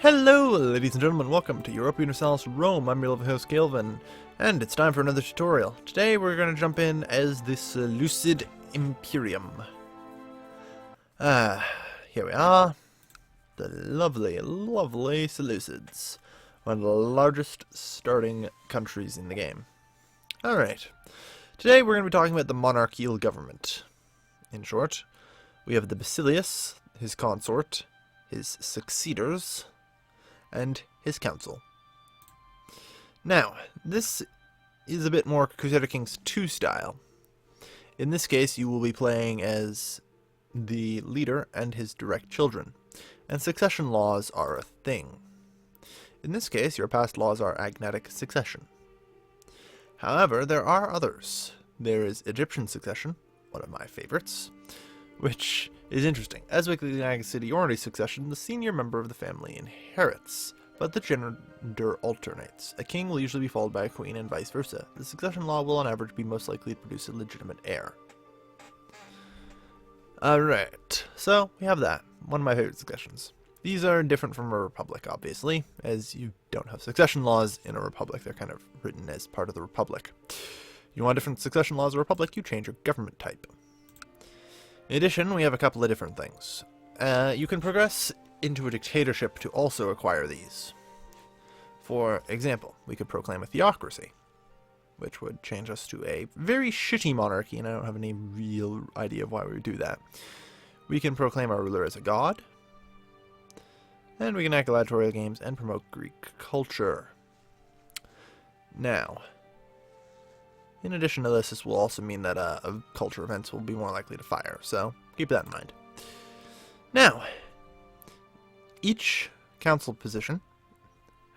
Hello, ladies and gentlemen, welcome to Europa Universalis Rome. I'm your lovely host, Galvin, and it's time for another tutorial. Today we're going to jump in as this Lucid Imperium. Here we are. The lovely, lovely Seleucids. One of the largest starting countries in the game. Alright. Today we're going to be talking about the Monarchial Government. In short, we have the Basilius, his consort, his succeeders, and his council. Now, this is a bit more Crusader Kings 2 style. In this case, you will be playing as the leader and his direct children, and succession laws are a thing. In this case, your past laws are agnatic succession. However, there are others. There is Egyptian succession, one of my favorites, which is interesting. As with the seniority succession, the senior member of the family inherits, but the gender alternates. A king will usually be followed by a queen and vice versa. The succession law will on average be most likely to produce a legitimate heir. Alright, so we have that. One of my favorite successions. These are different from a republic, obviously, as you don't have succession laws in a republic. They're kind of written as part of the republic. You want different succession laws in a republic, you change your government type. In addition, we have a couple of different things. You can progress into a dictatorship to also acquire these. For example, we could proclaim a theocracy, which would change us to a very shitty monarchy, and I don't have any real idea of why we would do that. We can proclaim our ruler as a god, and we can enact gladiatorial games and promote Greek culture. Now, in addition to this will also mean that culture events will be more likely to fire, so keep that in mind. Now, each council position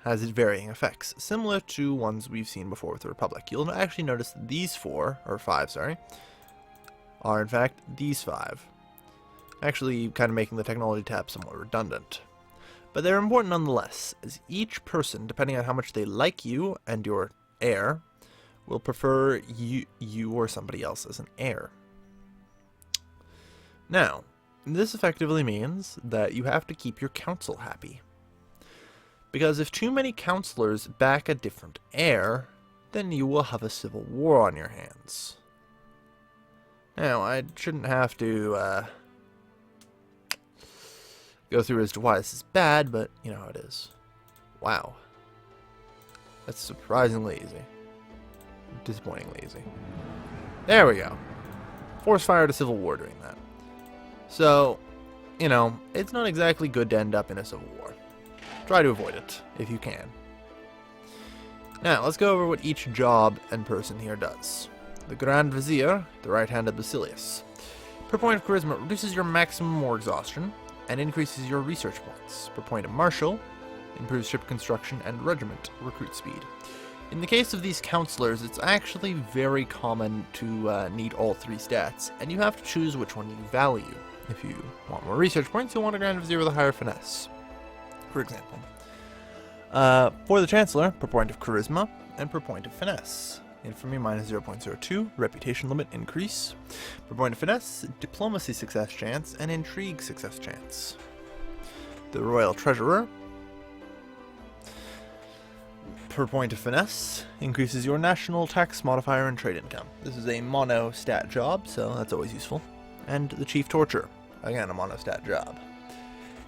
has its varying effects, similar to ones we've seen before with the Republic. You'll actually notice that these five, are in fact these five. Actually, kind of making the technology tab somewhat redundant. But they're important nonetheless, as each person, depending on how much they like you and your heir, will prefer you or somebody else as an heir. Now, this effectively means that you have to keep your council happy. Because if too many councillors back a different heir, then you will have a civil war on your hands. Now, I shouldn't have to go through as to why this is bad, but you know how it is. Wow. That's surprisingly easy. Disappointingly easy. There we go. Force fire to civil war doing that. So, you know, it's not exactly good to end up in a civil war. Try to avoid it, if you can. Now, let's go over what each job and person here does. The Grand Vizier, the right hand of Basilius. Per point of charisma, reduces your maximum war exhaustion, and increases your research points. Per point of Marshal, improves ship construction and regiment recruit speed. In the case of these counselors, it's actually very common to need all three stats, and you have to choose which one you value. If you want more research points, you'll want a Grand Vizier with a higher finesse, for example. For the Chancellor, per point of Charisma, and per point of Finesse. Infamy minus 0.02, Reputation limit increase. Per point of Finesse, Diplomacy success chance, and Intrigue success chance. The Royal Treasurer, per point of Finesse, increases your national tax modifier and trade income. This is a mono stat job, so that's always useful. And the Chief Torture, again a mono stat job.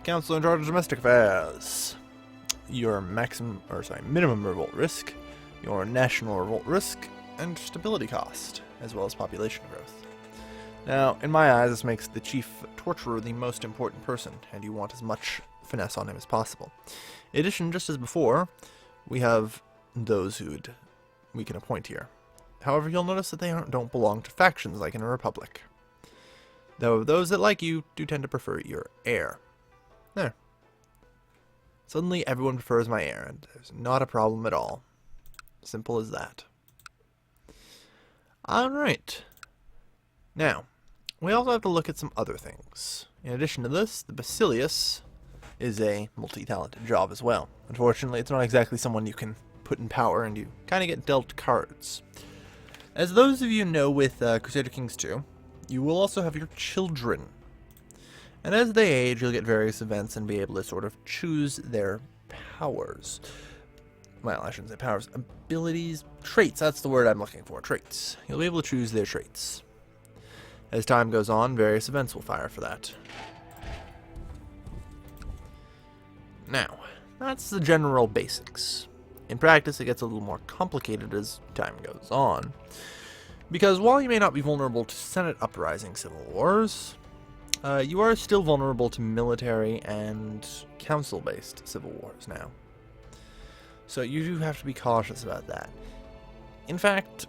Council in charge of domestic affairs. Your minimum revolt risk, your national revolt risk, and stability cost, as well as population growth. Now, in my eyes, this makes the Chief Torturer the most important person, and you want as much finesse on him as possible. In addition, just as before, we have those we can appoint here. However, you'll notice that they don't belong to factions like in a republic. Though those that like you do tend to prefer your heir. There. Suddenly everyone prefers my heir, and there's not a problem at all. Simple as that. Alright. Now, we also have to look at some other things. In addition to this, the Basilius is a multi-talented job as well. Unfortunately, it's not exactly someone you can put in power, and you kind of get dealt cards. As those of you know with Crusader Kings 2, you will also have your children. And as they age, you'll get various events and be able to sort of choose their powers. Well, I shouldn't say powers. Abilities. Traits, that's the word I'm looking for. Traits. You'll be able to choose their traits. As time goes on, various events will fire for that. Now, that's the general basics. In practice, it gets a little more complicated as time goes on. Because while you may not be vulnerable to Senate uprising civil wars, you are still vulnerable to military and council-based civil wars now. So you do have to be cautious about that. In fact,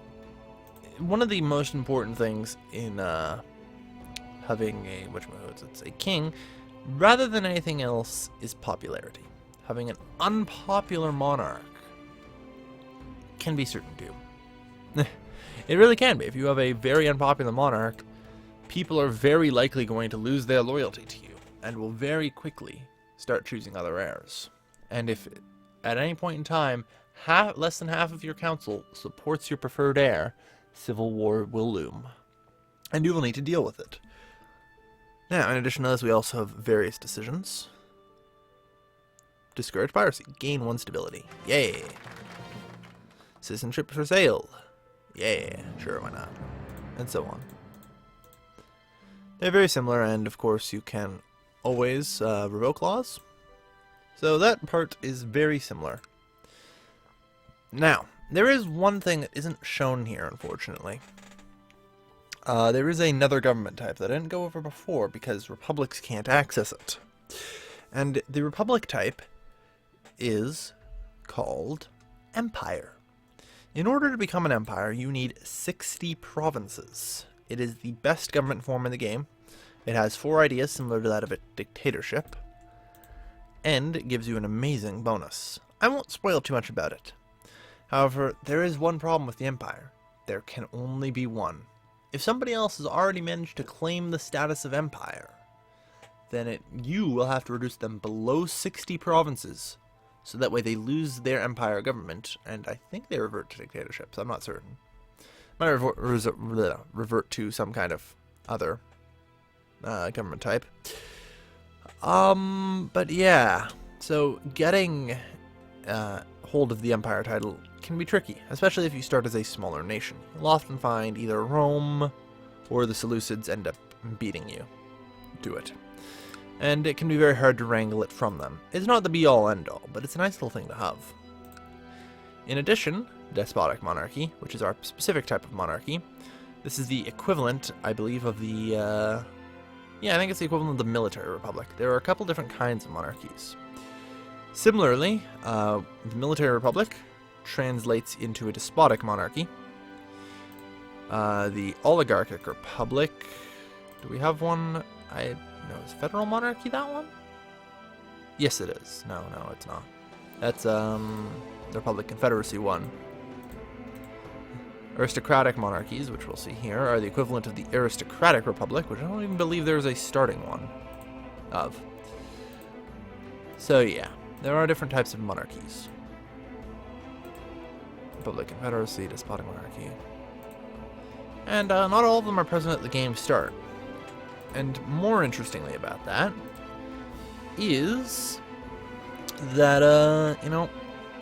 one of the most important things in having a king, rather than anything else, is popularity. Having an unpopular monarch can be certain doom. It really can be. If you have a very unpopular monarch, people are very likely going to lose their loyalty to you and will very quickly start choosing other heirs. And if at any point in time, less than half of your council supports your preferred heir, civil war will loom. And you will need to deal with it. Now, in addition to this, we also have various decisions. Discourage piracy. Gain 1 stability. Yay. Citizenship for sale. Yeah, sure, why not? And so on. They're very similar, and of course you can always revoke laws. So that part is very similar. Now, there is one thing that isn't shown here, unfortunately. There is another government type that I didn't go over before because republics can't access it. And the republic type is called Empire. In order to become an empire, you need 60 provinces. It is the best government form in the game. It has 4 ideas similar to that of a dictatorship, and it gives you an amazing bonus. I won't spoil too much about it. However, there is one problem with the empire. There can only be one. If somebody else has already managed to claim the status of empire, then you will have to reduce them below 60 provinces, so that way they lose their empire government, and I think they revert to dictatorships. I'm not certain. Might revert to some kind of other government type. But yeah, so getting hold of the empire title can be tricky, especially if you start as a smaller nation. You'll often find either Rome or the Seleucids end up beating you to it. And it can be very hard to wrangle it from them. It's not the be-all end-all, but it's a nice little thing to have. In addition, despotic monarchy, which is our specific type of monarchy. This is the equivalent, I believe, of the, I think it's the equivalent of the military republic. There are a couple different kinds of monarchies. Similarly, the military republic translates into a despotic monarchy. The oligarchic republic, do we have one? No, is federal monarchy that one? Yes, it is. No, it's not. That's the Republic Confederacy one. Aristocratic monarchies, which we'll see here, are the equivalent of the aristocratic republic, which I don't even believe there's a starting one of. So yeah, there are different types of monarchies. Republic, Confederacy, despotic monarchy. And not all of them are present at the game's start. And more interestingly about that is that,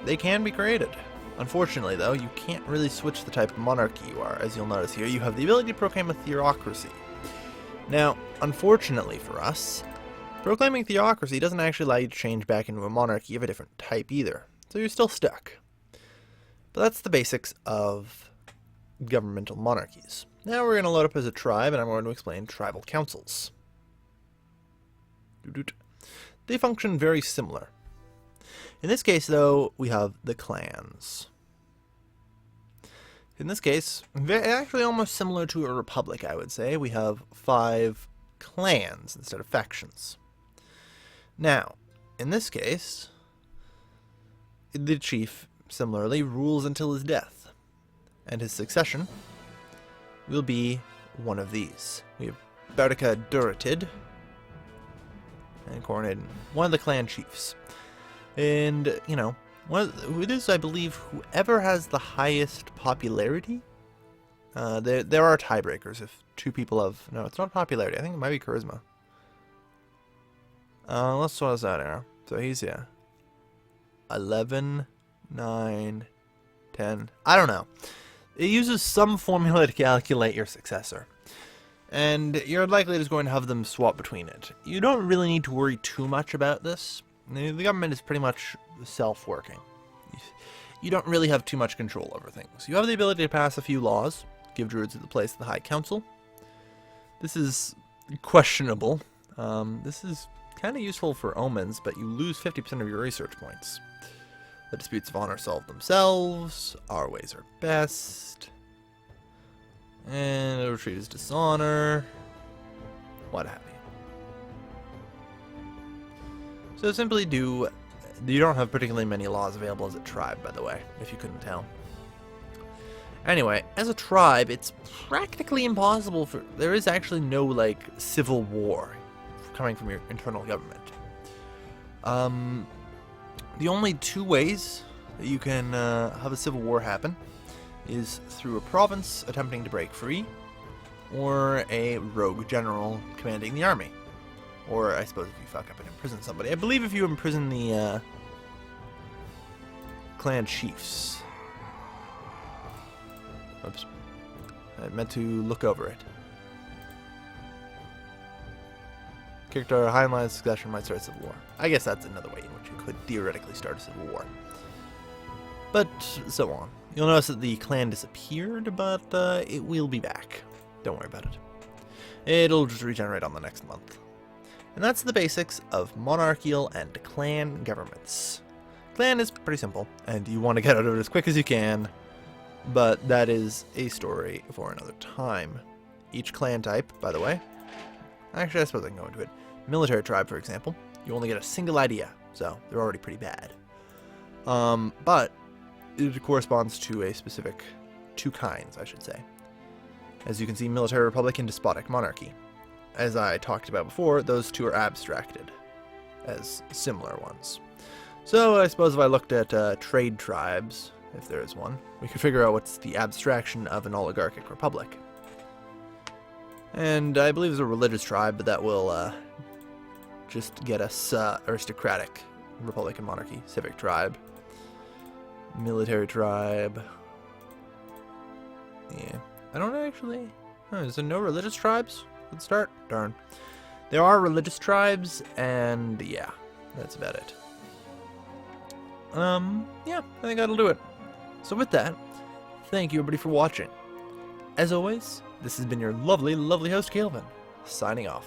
they can be created. Unfortunately, though, you can't really switch the type of monarchy you are. As you'll notice here, you have the ability to proclaim a theocracy. Now, unfortunately for us, proclaiming theocracy doesn't actually allow you to change back into a monarchy of a different type either. So you're still stuck. But that's the basics of governmental monarchies. Now we're going to load up as a tribe, and I'm going to explain tribal councils. They function very similar. In this case, though, we have the clans. In this case, actually almost similar to a republic, I would say. We have 5 clans instead of factions. Now, in this case, the chief, similarly, rules until his death, and his succession will be one of these. We have Boudica Duratid and coronated one of the clan chiefs. And, it is, I believe, whoever has the highest popularity. There are tiebreakers if 2 people have... No, it's not popularity. I think it might be charisma. Let's sort this out here. So he's here. 11, 9, 10. I don't know. It uses some formula to calculate your successor. And you're likely just going to have them swap between it. You don't really need to worry too much about this. The government is pretty much self-working. You don't really have too much control over things. You have the ability to pass a few laws, give druids the place of the High Council. This is questionable. This is kind of useful for omens, but you lose 50% of your research points. The disputes of honor solve themselves. Our ways are best. And a retreat is dishonor. What have you. So simply do... You don't have particularly many laws available as a tribe, by the way, if you couldn't tell. Anyway, as a tribe, it's practically impossible for... There is actually no, like, civil war coming from your internal government. The only two ways that you can have a civil war happen is through a province attempting to break free, or a rogue general commanding the army. Or, I suppose, if you fuck up and imprison somebody. I believe if you imprison the clan chiefs. Oops. I meant to look over it. Character high in line succession might start a civil war. I guess that's another way in which you could theoretically start a civil war. But so on. You'll notice that the clan disappeared, but it will be back. Don't worry about it. It'll just regenerate on the next month. And that's the basics of monarchical and clan governments. Clan is pretty simple, and you want to get out of it as quick as you can, but that is a story for another time. Each clan type, by the way, actually I suppose I can go into it. Military tribe, for example, you only get a single idea, so they're already pretty bad. But it corresponds to a specific two kinds, I should say. As you can see, military republic and despotic monarchy. As I talked about before, those two are abstracted as similar ones. So I suppose if I looked at trade tribes, if there is one, we could figure out what's the abstraction of an oligarchic republic. And I believe there's a religious tribe, but that will just get us aristocratic republic and monarchy. Civic tribe. Military tribe. Yeah. I don't actually... is there no religious tribes? Let's start. Darn. There are religious tribes, and yeah, that's about it. Yeah, I think that'll do it. So with that, thank you everybody for watching. As always, this has been your lovely, lovely host, Calvin, signing off.